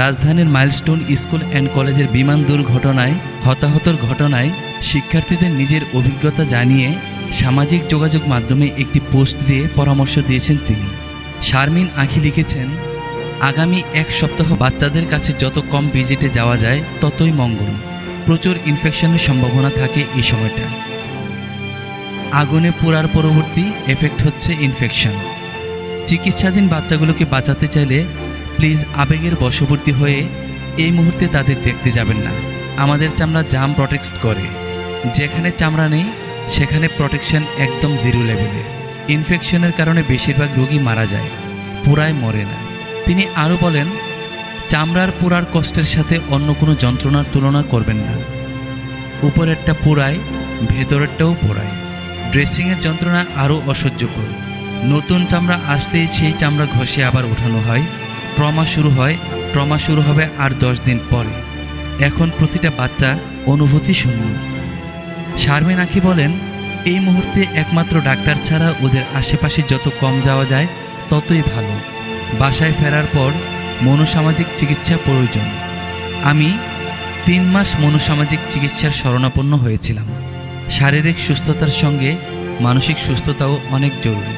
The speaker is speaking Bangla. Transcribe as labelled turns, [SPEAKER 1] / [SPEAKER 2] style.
[SPEAKER 1] রাজধানীর মাইলস্টোন স্কুল অ্যান্ড কলেজের বিমান দুর্ঘটনায় হতাহতর ঘটনায় শিক্ষার্থীদের নিজের অভিজ্ঞতা জানিয়ে সামাজিক যোগাযোগ মাধ্যমে একটি পোস্ট দিয়ে পরামর্শ দিয়েছেন তিনি। শারমিন আঁখি লিখেছেন, আগামী এক সপ্তাহ বাচ্চাদের কাছে যত কম ভিজিটে যাওয়া যায় ততই মঙ্গল। প্রচুর ইনফেকশনের সম্ভাবনা থাকে এই সময়টা। আগুনে পোড়ার পরবর্তী এফেক্ট হচ্ছে ইনফেকশন। চিকিৎসাধীন বাচ্চাগুলোকে বাঁচাতে চাইলে প্লিজ আবেগের বশবর্তী হয়ে এই মুহূর্তে তাদের দেখতে যাবেন না। আমাদের চামড়া জাম প্রটেক্ট করে, যেখানে চামড়া নেই সেখানে প্রোটেকশন একদম জিরো লেভেলে। ইনফেকশনের কারণে বেশিরভাগ রোগী মারা যায়, পুরায় মরে না। তিনি আরও বলেন, চামড়ার পোড়ার কষ্টের সাথে অন্য কোনো যন্ত্রণার তুলনা করবেন না। উপরেরটা পোড়ায়, ভেতরেরটাও পোড়ায়। ড্রেসিংয়ের যন্ত্রণা আরও অসহ্যকর। নতুন চামড়া আসলেই সেই চামড়া ঘষে আবার ওঠানো হয়। ট্রমা শুরু হবে আর 10 দিন পরে। এখন প্রতিটা বাচ্চা অনুভূতি শূন্য। শারমিন আঁখি বলেন, এই মুহূর্তে একমাত্র ডাক্তার ছাড়া ওদের আশেপাশে যত কম যাওয়া যায় ততই ভালো। বাসায় ফেরার পর মনোসামাজিক চিকিৎসা প্রয়োজন। আমি 3 মাস মনোসামাজিক চিকিৎসার শরণাপন্ন হয়েছিলাম। শারীরিক সুস্থতার সঙ্গে মানসিক সুস্থতাও অনেক জরুরি।